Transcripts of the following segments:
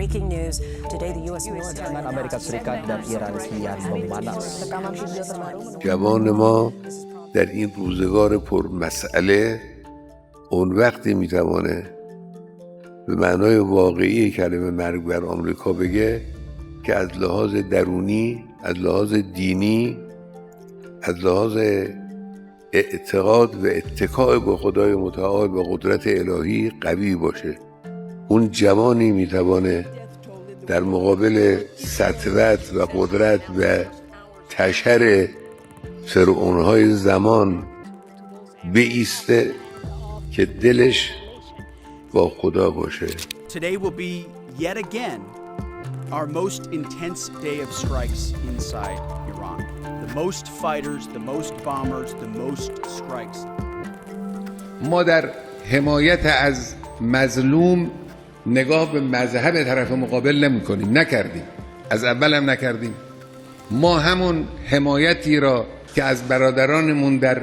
breaking news. Today the US military Amerika Serikat dan Iran kian memanas. rekaman video terbaru جوان ما در این روزگار پرمسئله اون وقتی میتوانه به معنای واقعی کلمه مرگ بر آمریکا بگه که از لحاظ درونی، از لحاظ دینی، از لحاظ اعتقاد و اتکاء به خدای متعال و قدرت الهی قوی باشه. اون جوانی میتوانه در مقابل سطوت و قدرت و تشر فرعونهای زمان بایسته که دلش با خدا باشه. Today will be yet again our most intense day of strikes inside Iran. The most fighters, the most bombers, the most strikes. ما در حمایت از مظلوم نگاه به مذهب طرف مقابل نمی کنیم، نکردیم، از اول هم نکردیم. ما همون حمایتی را که از برادرانمون در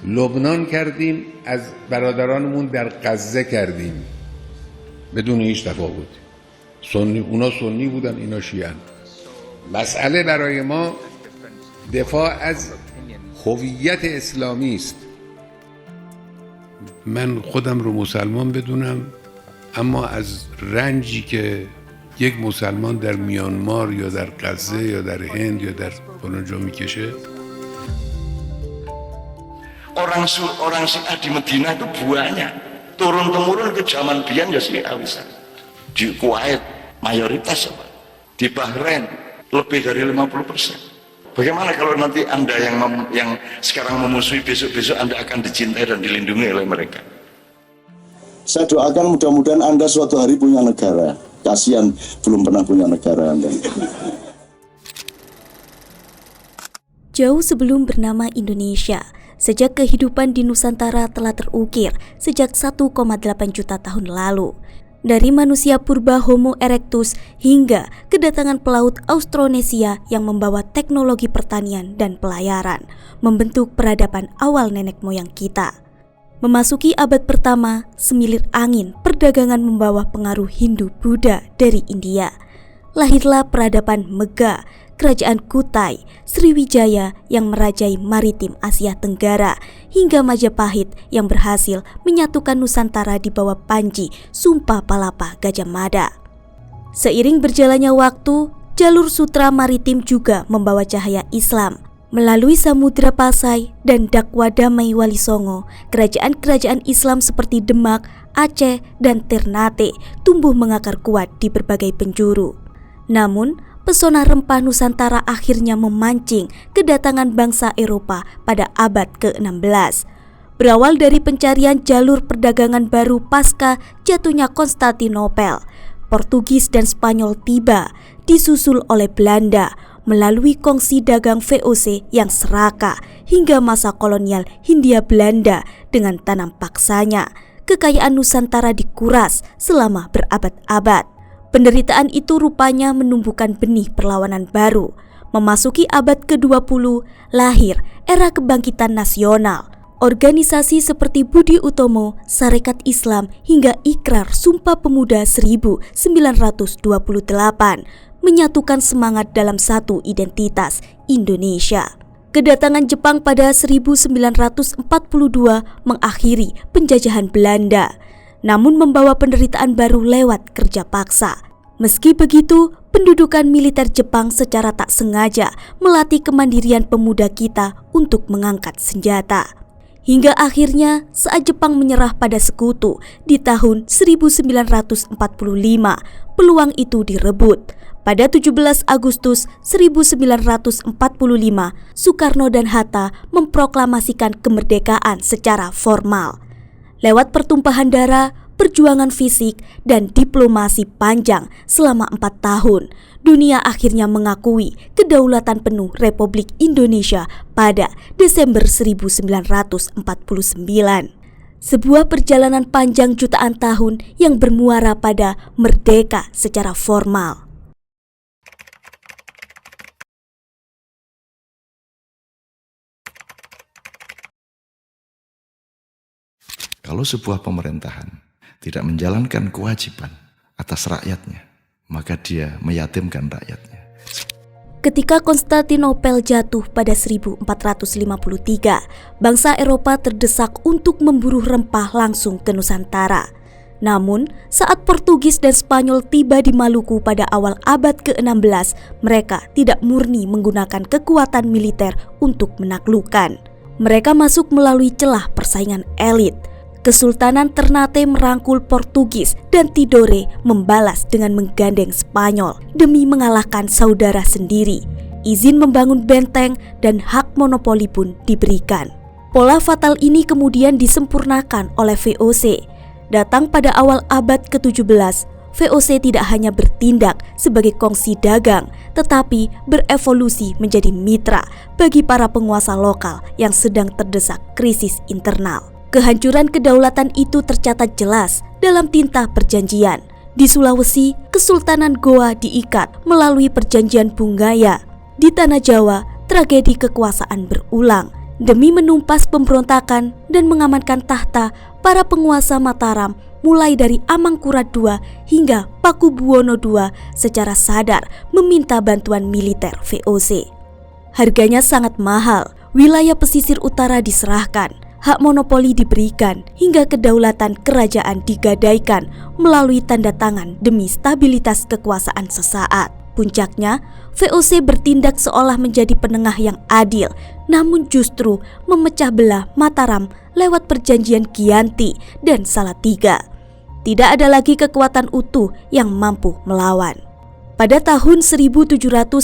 لبنان کردیم از برادرانمون در غزه کردیم بدون هیچ تفاوت. اونا سنی بودن، اینا شیعه. مسئله برای ما دفاع از هویت اسلامی است. من خودم رو مسلمان بدونم، اما از رنجی که یک مسلمان در میانمار یا در غزه یا در هند یا در فلان جا میکشه. Orang Syiah di Medina itu banyak, turun-temurun ke zaman biyen ya Syiah bisa. Di Kuwait mayoritas apa? Di Bahrain lebih dari 50%. Bagaimana kalau nanti Anda yang sekarang memusuhi, besok-besok Anda akan dicintai dan dilindungi oleh mereka? Saya doakan mudah-mudahan Anda suatu hari punya negara. Kasihan belum pernah punya negara Anda. Jauh sebelum bernama Indonesia, sejak kehidupan di Nusantara telah terukir sejak 1,8 juta tahun lalu. Dari manusia purba Homo erectus hingga kedatangan pelaut Austronesia yang membawa teknologi pertanian dan pelayaran, membentuk peradaban awal nenek moyang kita. Memasuki abad pertama, semilir angin perdagangan membawa pengaruh Hindu-Buddha dari India. Lahirlah peradaban Megha, Kerajaan Kutai, Sriwijaya yang merajai maritim Asia Tenggara, hingga Majapahit yang berhasil menyatukan Nusantara di bawah Panji Sumpah Palapa Gajah Mada. Seiring berjalannya waktu, jalur sutra maritim juga membawa cahaya Islam. Melalui Samudra Pasai dan Dakwah Damai Wali Songo, kerajaan-kerajaan Islam seperti Demak, Aceh, dan Ternate tumbuh mengakar kuat di berbagai penjuru. Namun, pesona rempah Nusantara akhirnya memancing kedatangan bangsa Eropa pada abad ke-16. Berawal dari pencarian jalur perdagangan baru pasca jatuhnya Konstantinopel, Portugis dan Spanyol tiba, disusul oleh Belanda melalui kongsi dagang VOC yang serakah hingga masa kolonial Hindia Belanda dengan tanam paksanya. Kekayaan Nusantara dikuras selama berabad-abad. Penderitaan itu rupanya menumbuhkan benih perlawanan baru. Memasuki abad ke-20, lahir era kebangkitan nasional. Organisasi seperti Budi Utomo, Sarekat Islam, hingga Ikrar Sumpah Pemuda 1928 menyatukan semangat dalam satu identitas Indonesia. Kedatangan Jepang pada 1942 mengakhiri penjajahan Belanda, namun membawa penderitaan baru lewat kerja paksa. Meski begitu, pendudukan militer Jepang secara tak sengaja melatih kemandirian pemuda kita untuk mengangkat senjata. Hingga akhirnya saat Jepang menyerah pada sekutu di tahun 1945, peluang itu direbut. Pada 17 Agustus 1945, Soekarno dan Hatta memproklamasikan kemerdekaan secara formal. Lewat pertumpahan darah, perjuangan fisik, dan diplomasi panjang selama 4 tahun, dunia akhirnya mengakui kedaulatan penuh Republik Indonesia pada Desember 1949. Sebuah perjalanan panjang jutaan tahun yang bermuara pada merdeka secara formal. Kalau sebuah pemerintahan tidak menjalankan kewajiban atas rakyatnya, maka dia meyatimkan rakyatnya. Ketika Konstantinopel jatuh pada 1453, bangsa Eropa terdesak untuk memburu rempah langsung ke Nusantara. Namun, saat Portugis dan Spanyol tiba di Maluku pada awal abad ke-16, mereka tidak murni menggunakan kekuatan militer untuk menaklukkan. Mereka masuk melalui celah persaingan elit. Kesultanan Ternate merangkul Portugis dan Tidore membalas dengan menggandeng Spanyol demi mengalahkan saudara sendiri. Izin membangun benteng dan hak monopoli pun diberikan. Pola fatal ini kemudian disempurnakan oleh VOC. Datang pada awal abad ke-17, VOC tidak hanya bertindak sebagai kongsi dagang, tetapi berevolusi menjadi mitra bagi para penguasa lokal yang sedang terdesak krisis internal. Kehancuran kedaulatan itu tercatat jelas dalam tinta perjanjian. Di Sulawesi, Kesultanan Goa diikat melalui perjanjian Bunggaya. Di Tanah Jawa, tragedi kekuasaan berulang. Demi menumpas pemberontakan dan mengamankan tahta, para penguasa Mataram mulai dari Amangkurat II hingga Pakubuwono II secara sadar meminta bantuan militer VOC. Harganya sangat mahal, wilayah pesisir utara diserahkan. Hak monopoli diberikan hingga kedaulatan kerajaan digadaikan melalui tanda tangan demi stabilitas kekuasaan sesaat. Puncaknya, VOC bertindak seolah menjadi penengah yang adil, namun justru memecah belah Mataram lewat perjanjian Giyanti dan Salatiga. Tidak ada lagi kekuatan utuh yang mampu melawan. Pada tahun 1799,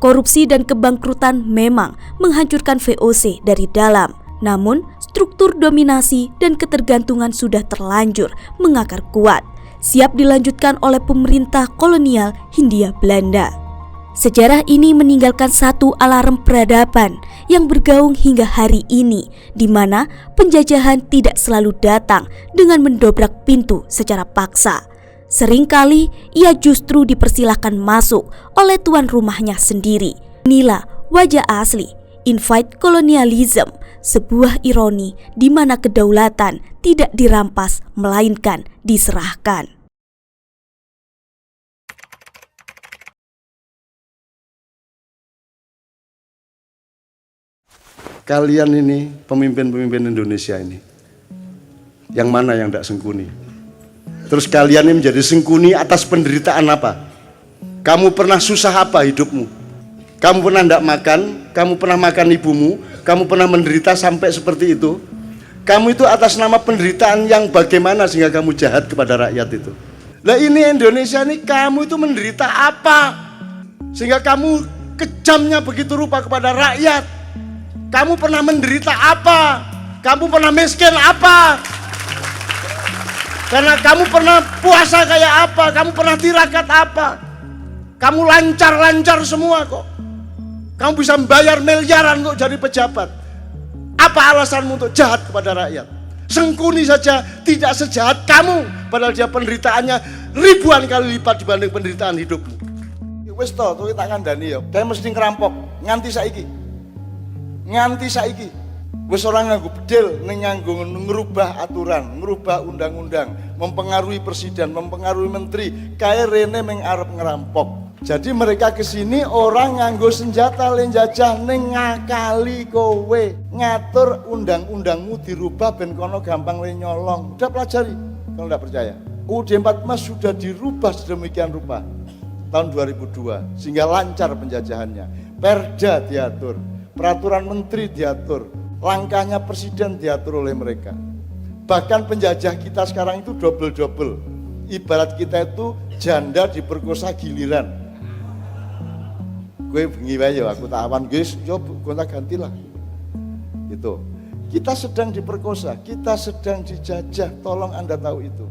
korupsi dan kebangkrutan memang menghancurkan VOC dari dalam. Namun, struktur dominasi dan ketergantungan sudah terlanjur mengakar kuat, siap dilanjutkan oleh pemerintah kolonial Hindia Belanda. Sejarah ini meninggalkan satu alarm peradaban yang bergaung hingga hari ini, di mana penjajahan tidak selalu datang dengan mendobrak pintu secara paksa. Seringkali ia justru dipersilahkan masuk oleh tuan rumahnya sendiri. Inilah wajah asli invite colonialism, sebuah ironi di mana kedaulatan tidak dirampas melainkan diserahkan. Kalian ini pemimpin-pemimpin Indonesia ini, yang mana yang tidak sengkuni? Terus kalian ini menjadi sengkuni atas penderitaan apa? Kamu pernah susah apa hidupmu? Kamu pernah tidak makan? Kamu pernah makan ibumu? Kamu pernah menderita sampai seperti itu? Kamu itu atas nama penderitaan yang bagaimana sehingga kamu jahat kepada rakyat itu? Lah ini Indonesia ini kamu itu menderita apa? Sehingga kamu kejamnya begitu rupa kepada rakyat? Kamu pernah menderita apa? Kamu pernah miskin apa? Karena kamu pernah puasa kayak apa? Kamu pernah tirakat apa? Kamu lancar-lancar semua kok. Kamu bisa membayar miliaran untuk jadi pejabat. Apa alasanmu untuk jahat kepada rakyat? Sengkuni saja tidak sejahat kamu, padahal dia penderitaannya ribuan kali lipat dibanding penderitaan hidupmu. Wis to, kowe tak kandhani ya. Dhewe mesti ngerampok nganti saiki. Nganti saiki. Wis ora nganggo bedil ning nganggo ngerubah aturan, ngerubah undang-undang, mempengaruhi presiden, mempengaruhi menteri, kae rene meng arep ngerampok. Jadi mereka kesini orang nganggo senjata lenjajah ning ngakali kowe, ngatur undang-undangmu dirubah ben kono gampang le nyolong. Udah pelajari kalau tidak percaya. UUD 45 sudah dirubah sedemikian rupa tahun 2002 sehingga lancar penjajahannya. Perda diatur, peraturan menteri diatur, langkahnya presiden diatur oleh mereka. Bahkan penjajah kita sekarang itu double-double. Ibarat kita itu janda diperkosa giliran. Gue bengi wae ya aku tak awan guys, yo gonta gantilah. Itu. Kita sedang diperkosa, kita sedang dijajah, tolong Anda tahu itu.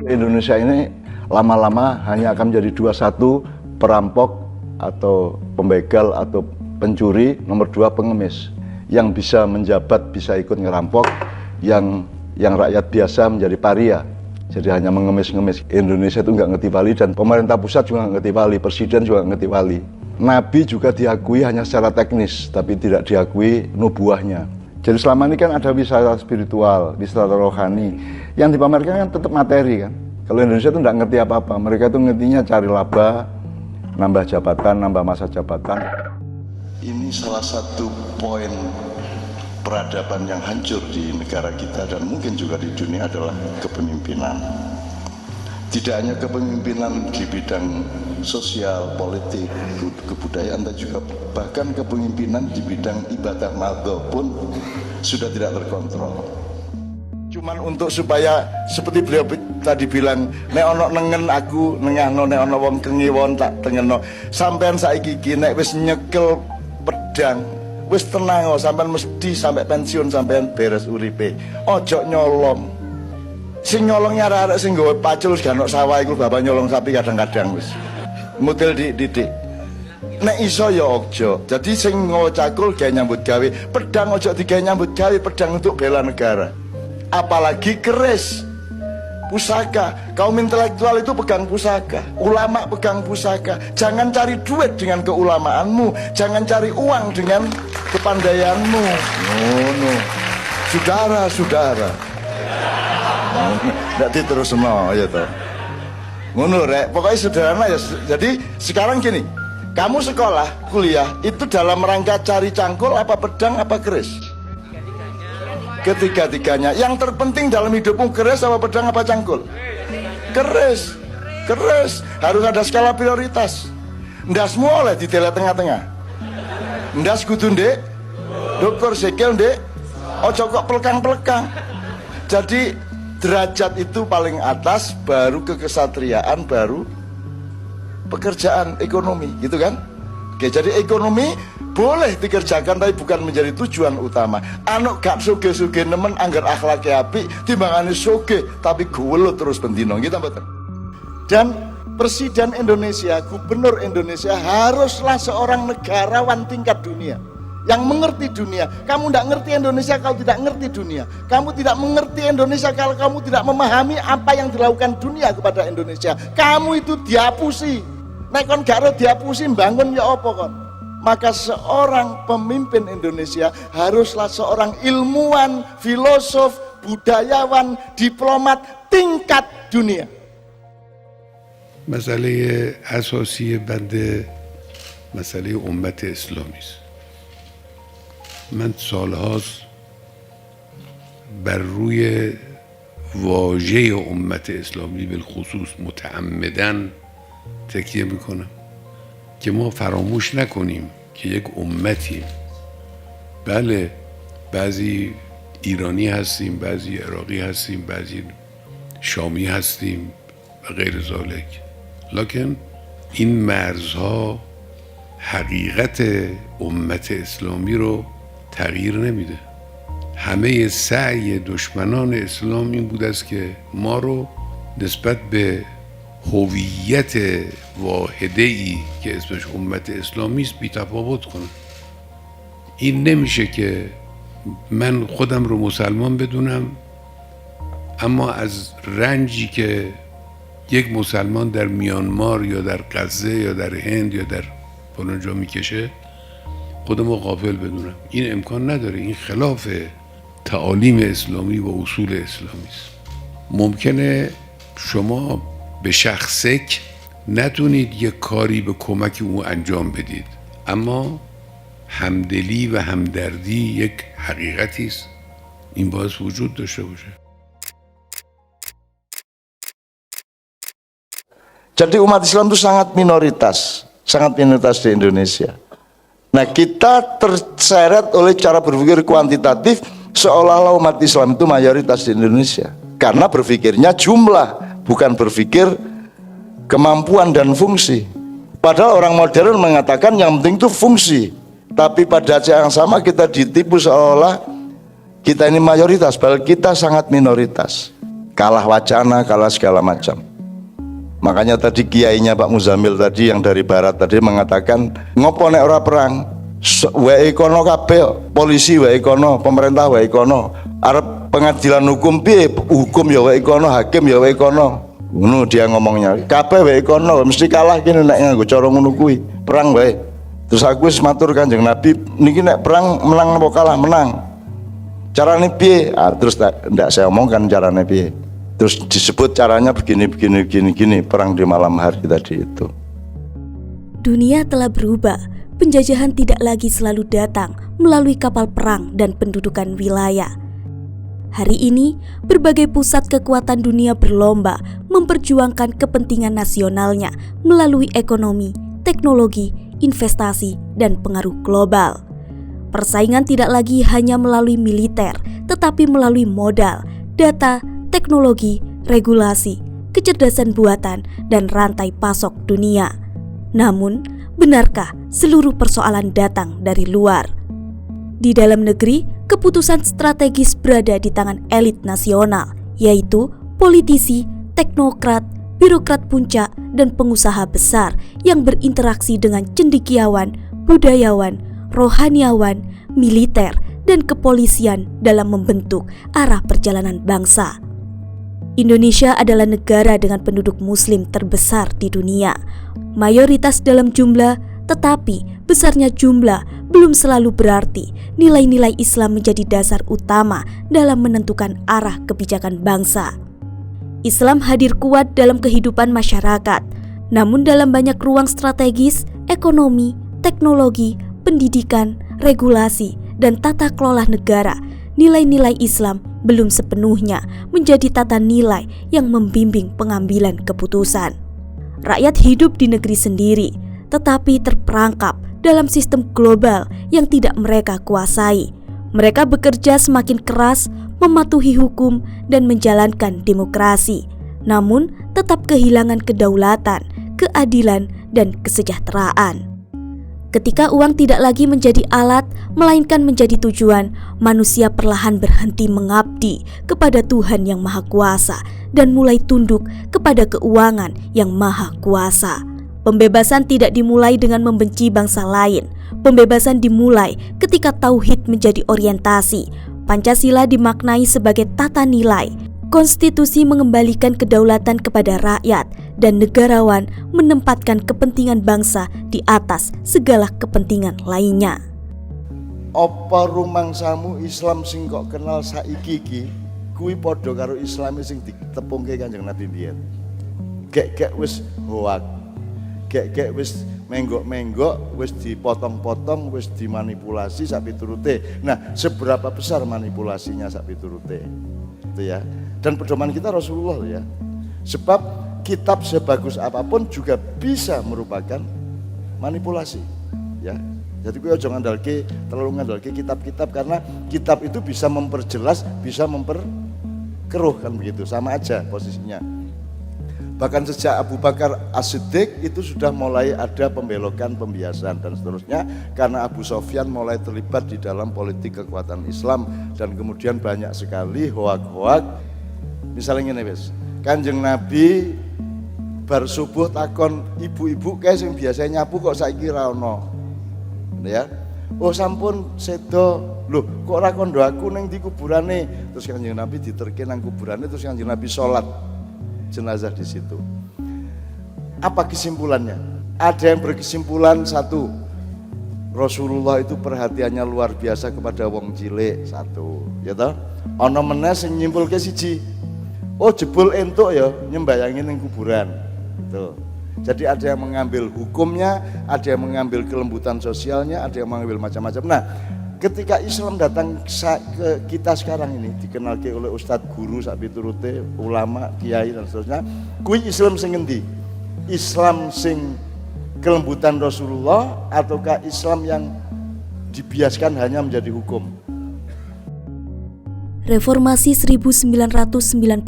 Indonesia ini lama-lama hanya akan menjadi 21 perampok atau pembegal atau pencuri, nomor 2 pengemis. Yang bisa menjabat, bisa ikut ngerampok, yang rakyat biasa menjadi paria. Jadi hanya mengemis-ngemis. Indonesia itu nggak ngerti wali dan pemerintah pusat juga nggak ngerti wali, presiden juga nggak ngerti wali. Nabi juga diakui hanya secara teknis, tapi tidak diakui nubuahnya. Jadi selama ini kan ada wisata spiritual, wisata rohani. Yang dipamerkan kan tetap materi kan. Kalau Indonesia itu nggak ngerti apa-apa, mereka itu ngertinya cari laba, nambah jabatan, nambah masa jabatan. Ini salah satu poin peradaban yang hancur di negara kita dan mungkin juga di dunia adalah kepemimpinan. Tidak hanya kepemimpinan di bidang sosial, politik, kebudayaan, dan juga bahkan kepemimpinan di bidang ibadah madho pun sudah tidak terkontrol. Cuman untuk supaya seperti beliau tadi bilang, nek ono nengen aku nengahno, nek ono wong kengiwon tak tengeno. Sampean saiki iki nek wis nyekel pedang, wis tenang, sampean mesti sampai pensiun, sampean beres uripe. Ojo nyolong. Sing nyolongnya arek sing nggawe pacul gak ono sawah iku bapak nyolong sapi kadang-kadang wis. Model didik. Nek iso ya ojo. Jadi sing nggawe cakul gawe nyambut gawe, pedang ojo digawe nyambut gawe, pedang untuk bela negara. Apalagi keris, pusaka. Kaum intelektual itu pegang pusaka, ulama pegang pusaka. Jangan cari duit dengan keulamaanmu, jangan cari uang dengan kepandaianmu. No. Saudara. Nanti terus semua ya toh. Ngono rek, pokoknya sederhana ya. Jadi sekarang gini, kamu sekolah, kuliah itu dalam rangka cari cangkul apa pedang apa keris? Ketiga-tiganya. Yang terpenting dalam hidupmu keris apa pedang apa cangkul? Keris. Harus ada skala prioritas. Ndas semua oleh di tengah-tengah. Ndas kudu ndek dokter sikil ndek ojo kok pelekang-pelekang. Jadi derajat itu paling atas, baru kekesatriaan, baru pekerjaan, ekonomi, gitu kan? Oke, jadi ekonomi boleh dikerjakan tapi bukan menjadi tujuan utama. Anu gak suge-suge nemen anggar akhlaknya api, timbangane suge tapi guwelut terus bendino, gitu mboten. Dan Presiden Indonesia, Gubernur Indonesia haruslah seorang negarawan tingkat dunia yang mengerti dunia. Kamu tidak ngerti Indonesia kalau tidak ngerti dunia. Kamu tidak mengerti Indonesia kalau kamu tidak memahami apa yang dilakukan dunia kepada Indonesia. Kamu itu diapusi. Nek kon gak diapusi bangun ya apa kon? Maka seorang pemimpin Indonesia haruslah seorang ilmuwan, filosof, budayawan, diplomat tingkat dunia. مسئله اساسی بنده مسئله امت اسلامی است. من سالهاست بر روی واژه امت اسلامی بالخصوص متعمداً تکیه میکنم که ما فراموش نکنیم که یک امتیم. بله، بعضی ایرانی هستیم، بعضی عراقی هستیم، بعضی شامی هستیم و غیر ذالک، لکن این مرزها حقیقت امت اسلامی رو تغییر نمیده. همه سعی دشمنان اسلام این بود است که ما رو نسبت به هویت واحده‌ای که اسمش امت اسلامی است بی‌تفاوت کنه. این نمیشه که من خودم رو مسلمان بدونم اما از رنجی که یک مسلمان در میانمار یا در غزه یا در هند یا در فلان جا میکشه خودم رو غافل بدونم. این امکان نداره. این خلاف تعالیم اسلامی و اصول اسلامی است. ممکنه شما به شخصک نتونید یک کاری به کمک او انجام بدید، اما همدلی و همدردی یک حقیقتی است. این باید وجود داشته باشه. Jadi umat Islam itu sangat minoritas di Indonesia. Nah, kita terseret oleh cara berpikir kuantitatif seolah-olah umat Islam itu mayoritas di Indonesia. Karena berpikirnya jumlah, bukan berpikir kemampuan dan fungsi. Padahal orang modern mengatakan yang penting itu fungsi. Tapi pada saat yang sama kita ditipu seolah-olah kita ini mayoritas, padahal kita sangat minoritas. Kalah wacana, kalah segala macam. Makanya tadi kiainya Pak Muzamil tadi yang dari barat tadi mengatakan ngopo nek ora perang, wae kono kabeh, polisi wae kono, pemerintah wae kono, arep pengadilan hukum piye, hukum ya wae kono, hakim ya wae kono. Ngono dia ngomongnya. Kabeh wae kono, mesti kalah kene nek nganggo cara ngono kuwi, perang wae. Terus aku wis matur Kanjeng Nabi, niki nek perang menang napa kalah? Menang. Carane piye? Terus ndak saya omongkan carane piye. Terus disebut caranya begini, perang di malam hari tadi itu. Dunia telah berubah. Penjajahan tidak lagi selalu datang melalui kapal perang dan pendudukan wilayah. Hari ini, berbagai pusat kekuatan dunia berlomba memperjuangkan kepentingan nasionalnya melalui ekonomi, teknologi, investasi, dan pengaruh global. Persaingan tidak lagi hanya melalui militer, tetapi melalui modal, data, teknologi, regulasi, kecerdasan buatan, dan rantai pasok dunia. Namun, benarkah seluruh persoalan datang dari luar? Di dalam negeri, keputusan strategis berada di tangan elit nasional, yaitu politisi, teknokrat, birokrat puncak, dan pengusaha besar yang berinteraksi dengan cendekiawan, budayawan, rohaniawan, militer, dan kepolisian dalam membentuk arah perjalanan bangsa. Indonesia adalah negara dengan penduduk muslim terbesar di dunia. Mayoritas dalam jumlah, tetapi besarnya jumlah belum selalu berarti nilai-nilai Islam menjadi dasar utama dalam menentukan arah kebijakan bangsa. Islam hadir kuat dalam kehidupan masyarakat, namun dalam banyak ruang strategis, ekonomi, teknologi, pendidikan, regulasi, dan tata kelola negara, nilai-nilai Islam belum sepenuhnya menjadi tata nilai yang membimbing pengambilan keputusan. Rakyat hidup di negeri sendiri, tetapi terperangkap dalam sistem global yang tidak mereka kuasai. Mereka bekerja semakin keras, mematuhi hukum, dan menjalankan demokrasi, namun tetap kehilangan kedaulatan, keadilan, dan kesejahteraan. Ketika uang tidak lagi menjadi alat, melainkan menjadi tujuan, manusia perlahan berhenti mengabdi kepada Tuhan yang Maha Kuasa dan mulai tunduk kepada keuangan yang Maha Kuasa. Pembebasan tidak dimulai dengan membenci bangsa lain. Pembebasan dimulai ketika tauhid menjadi orientasi. Pancasila dimaknai sebagai tata nilai. Konstitusi mengembalikan kedaulatan kepada rakyat, dan negarawan menempatkan kepentingan bangsa di atas segala kepentingan lainnya. Apa rumangsamu Islam sing kok kenal saiki iki kuwi padha karo Islam sing ditepungke Kanjeng Nabi biyen. Gek-gek wis hoak. Gek-gek wis menggok-menggok, wis dipotong-potong, wis dimanipulasi sak piturute. Nah, seberapa besar manipulasinya sak piturute? Itu ya. Dan pedoman kita Rasulullah ya. Sebab kitab sebagus apapun juga bisa merupakan manipulasi ya. Jadi gue jangan terlalu ngandalke kitab-kitab, karena kitab itu bisa memperjelas, bisa memperkeruh kan begitu, sama aja posisinya. Bahkan sejak Abu Bakar As-Siddiq itu sudah mulai ada pembelokan, pembiasan dan seterusnya, karena Abu Sofyan mulai terlibat di dalam politik kekuatan Islam, dan kemudian banyak sekali hoak-hoak. Misalnya ngene wis, Kanjeng Nabi bar subuh takon ibu-ibu kae sing biasa nyapu kok saiki ra ono. Ya. Oh sampun sedo. Loh, kok ora kondo aku ning di kuburane. Terus Kanjeng Nabi diterke nang kuburane, terus Kanjeng Nabi salat jenazah di situ. Apa kesimpulannya? Ada yang berkesimpulan satu, Rasulullah itu perhatiannya luar biasa kepada wong cilik, satu, ya toh? Ana meneh sing nyimpulke siji. Oh jebul entuk ya nyembayangin ning kuburan. Tuh. Jadi ada yang mengambil hukumnya, ada yang mengambil kelembutan sosialnya, ada yang mengambil macam-macam. Nah, ketika Islam datang ke kita sekarang ini, dikenalke oleh ustadz, guru, sak piturute, ulama, kiai dan seterusnya, kuwi Islam sing endi? Islam sing kelembutan Rasulullah ataukah Islam yang dibiaskan hanya menjadi hukum? Reformasi 1998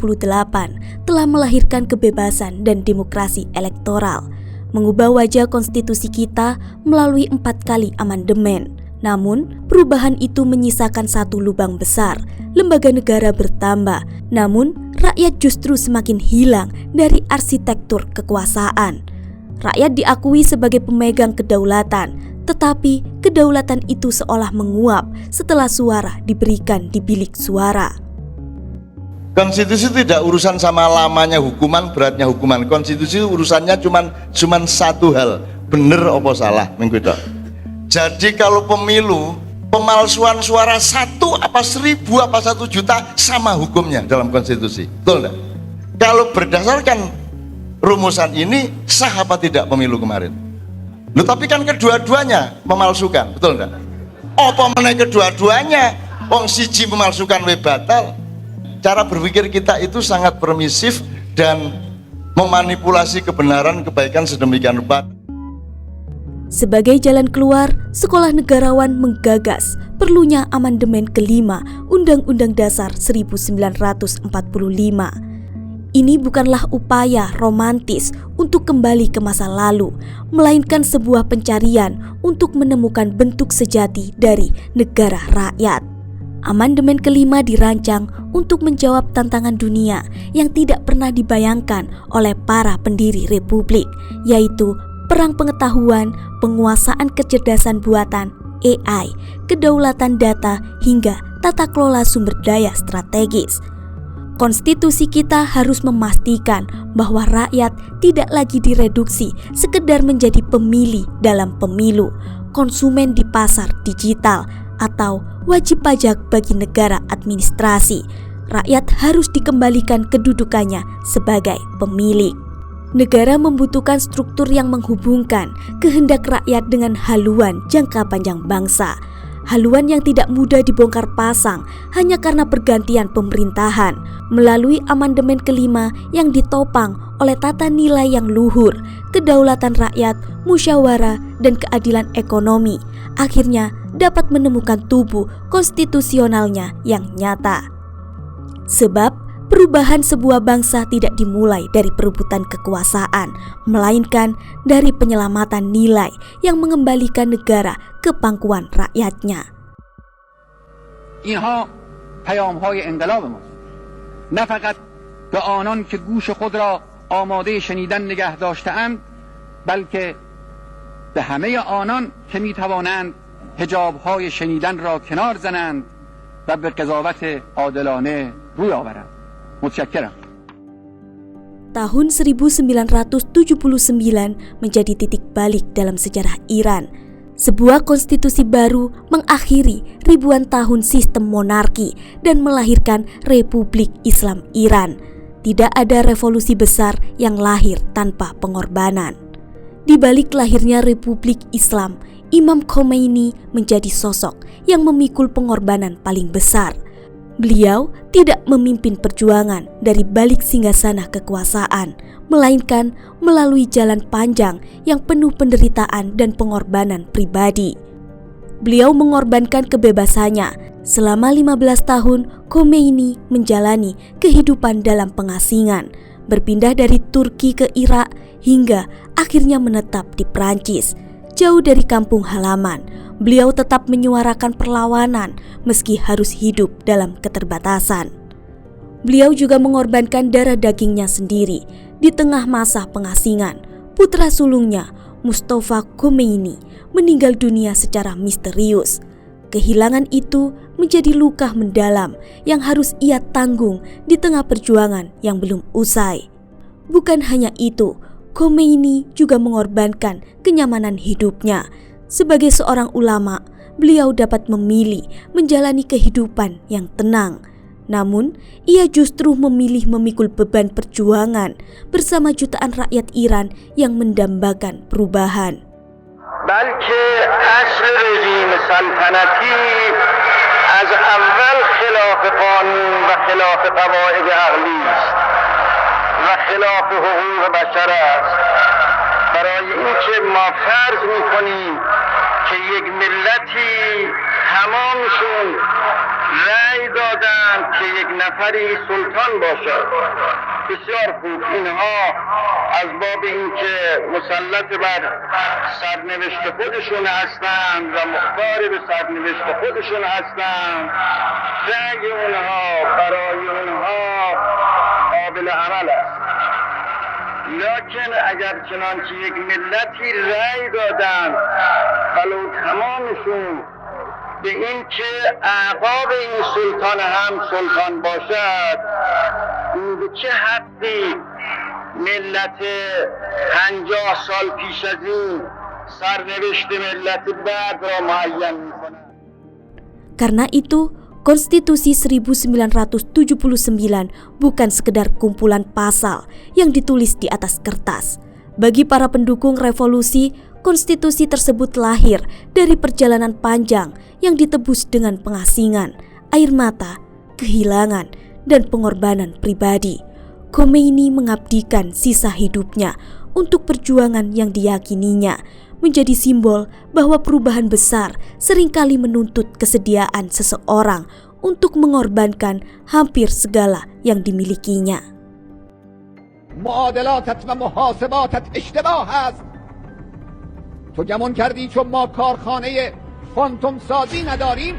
telah melahirkan kebebasan dan demokrasi elektoral, mengubah wajah konstitusi kita melalui 4 kali amandemen. Namun, perubahan itu menyisakan satu lubang besar. Lembaga negara bertambah, namun rakyat justru semakin hilang dari arsitektur kekuasaan. Rakyat diakui sebagai pemegang kedaulatan, tetapi kedaulatan itu seolah menguap setelah suara diberikan di bilik suara. Konstitusi tidak urusan sama lamanya hukuman, beratnya hukuman. Konstitusi urusannya cuman satu hal, bener apa salah, minggu itu. Jadi kalau pemilu, pemalsuan suara 1 apa 1000 apa 1 juta sama hukumnya dalam konstitusi, betul enggak? Kalau berdasarkan rumusan ini, sah apa tidak pemilu kemarin? Loh, tapi kan kedua-duanya memalsukan, betul enggak? Apa meneh kedua-duanya? Wong siji memalsukan we batal. Cara berpikir kita itu sangat permisif dan memanipulasi kebenaran kebaikan sedemikian rupa. Sebagai jalan keluar, Sekolah Negarawan menggagas perlunya amandemen kelima Undang-Undang Dasar 1945. Ini bukanlah upaya romantis untuk kembali ke masa lalu, melainkan sebuah pencarian untuk menemukan bentuk sejati dari negara rakyat. Amandemen kelima dirancang untuk menjawab tantangan dunia yang tidak pernah dibayangkan oleh para pendiri republik, yaitu perang pengetahuan, penguasaan kecerdasan buatan, AI, kedaulatan data, hingga tata kelola sumber daya strategis. Konstitusi kita harus memastikan bahwa rakyat tidak lagi direduksi sekedar menjadi pemilih dalam pemilu, konsumen di pasar digital, atau wajib pajak bagi negara administrasi. Rakyat harus dikembalikan kedudukannya sebagai pemilik. Negara membutuhkan struktur yang menghubungkan kehendak rakyat dengan haluan jangka panjang bangsa. Haluan yang tidak mudah dibongkar pasang hanya karena pergantian pemerintahan. Melalui amandemen kelima yang ditopang oleh tata nilai yang luhur, kedaulatan rakyat, musyawarah, dan keadilan ekonomi, akhirnya dapat menemukan tubuh konstitusionalnya yang nyata. Sebab perubahan sebuah bangsa tidak dimulai dari perebutan kekuasaan, melainkan dari penyelamatan nilai yang mengembalikan negara ke pangkuan rakyatnya. اینها پیام‌های انقلاب ماست. نه فقط به آنان که گوش خود را آماده شنیدن نگه داشته‌اند، بلکه به همه آنان که می‌توانند حجاب‌های شنیدن را کنار زنند و به قضاوت عادلانه روی آورند. متشکرم. Tahun 1979 menjadi titik balik dalam sejarah Iran. Sebuah konstitusi baru mengakhiri ribuan tahun sistem monarki dan melahirkan Republik Islam Iran. Tidak ada revolusi besar yang lahir tanpa pengorbanan. Di balik lahirnya Republik Islam, Imam Khomeini menjadi sosok yang memikul pengorbanan paling besar. Beliau tidak memimpin perjuangan dari balik singgasana kekuasaan, melainkan melalui jalan panjang yang penuh penderitaan dan pengorbanan pribadi. Beliau mengorbankan kebebasannya. Selama 15 tahun, Khomeini menjalani kehidupan dalam pengasingan, berpindah dari Turki ke Irak hingga akhirnya menetap di Prancis. Jauh dari kampung halaman, beliau tetap menyuarakan perlawanan meski harus hidup dalam keterbatasan. Beliau juga mengorbankan darah dagingnya sendiri di tengah masa pengasingan. Putra sulungnya, Mustafa Khomeini, meninggal dunia secara misterius. Kehilangan itu menjadi luka mendalam yang harus ia tanggung di tengah perjuangan yang belum usai. Bukan hanya itu, Khomeini juga mengorbankan kenyamanan hidupnya. Sebagai seorang ulama, beliau dapat memilih menjalani kehidupan yang tenang. Namun, ia justru memilih memikul beban perjuangan bersama jutaan rakyat Iran yang mendambakan perubahan. بلکه اصل رژیم سلطنتی از اول خلاف قانون و خلاف قواعد عقلی است و خلاف حقوق بشر است. برای اینکه ما فرض می‌کنیم که یک ملتی تمامشون رأی دادند که یک نفری سلطان باشد. بسیار خوب، اینها از باب اینکه مسلط بر سرنوشت خودشون هستند و مختار به سرنوشت خودشون هستند، رأی اونها برای اونها قابل عمل است. لکن اگر چنانچه یک ملتی رأی دادند ولو تمامشون به این که اعقاب این سلطان هم سلطان باشد، این به چه حقی ملت 50 سال پیش از این سرنوشت ملت بعد را معین می‌کند؟ Karena itu, Konstitusi 1979 bukan sekedar kumpulan pasal yang ditulis di atas kertas. Bagi para pendukung revolusi, konstitusi tersebut lahir dari perjalanan panjang yang ditebus dengan pengasingan, air mata, kehilangan, dan pengorbanan pribadi. Khomeini mengabdikan sisa hidupnya untuk perjuangan yang diyakininya, menjadi simbol bahwa perubahan besar seringkali menuntut kesediaan seseorang untuk mengorbankan hampir segala yang dimilikinya. معادلاتت و محاسباتت اشتباه است. تو گمان کردی چون ما کارخانه فانتوم سازی نداریم،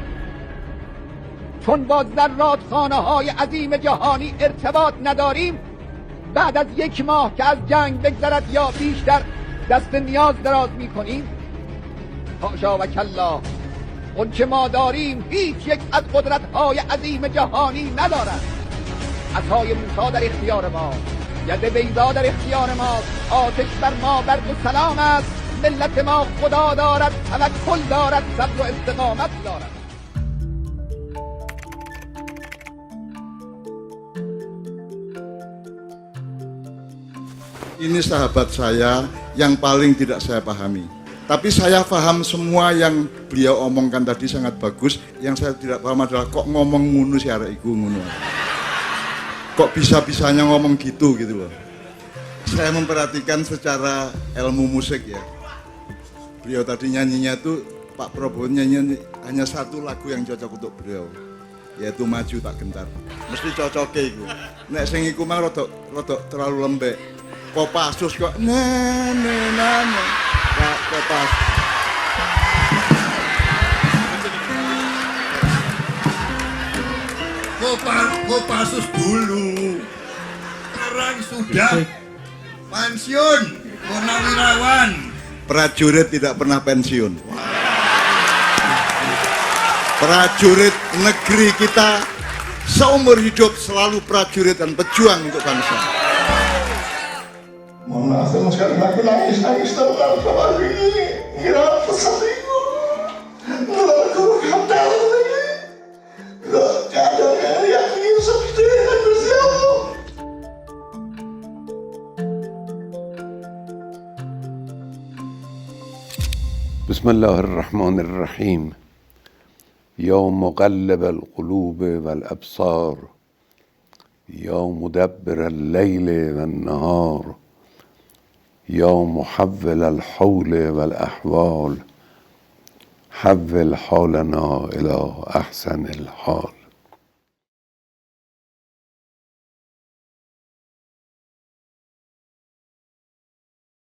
چون با ذرات خانه های عظیم جهانی ارتباط نداریم، بعد از 1 ماه که از جنگ بگذرد یا بیشتر دست نیاز دراز می کنیم؟ حاشا و کلا، اون که ما داریم هیچ یک از قدرت های عظیم جهانی ندارد. عصای موسی در اختیار ما، ید بیضا در اختیار ما، آتش بر ما برق و سلام است. ملت ما خدا دارد، توکل دارد، صبر و استقامت دارد. Ini sahabat saya yang paling tidak saya pahami. Tapi saya paham semua yang beliau omongkan tadi sangat bagus. Yang saya tidak paham adalah kok ngomong ngunu si arek iku ngono. Kok bisa-bisanya ngomong gitu loh. Saya memperhatikan secara ilmu musik ya. Beliau tadi nyanyinya tuh, Pak Prabowo nyanyi hanya satu lagu yang cocok untuk beliau, yaitu Maju Tak Gentar. Mesti cocoknya iku. Nek sing iku mah rodok terlalu lembek. Kopassus kok Kopas. Kopassus dulu. Sekarang sudah pensiun, Purnawirawan. Prajurit tidak pernah pensiun. Prajurit negeri kita seumur hidup selalu prajurit dan pejuang untuk bangsa. Mohon maaf sekali aku nangis terlalu sama ini. Kira pesatiku. Aku gatal lagi. Gak ada yang ingin seperti itu siapa. بسم الله الرحمن الرحيم. يا مقلب القلوب والأبصار، يا مدبر الليل والنهار، يا محول الحول والأحوال، حول حالنا إلى أحسن الحال.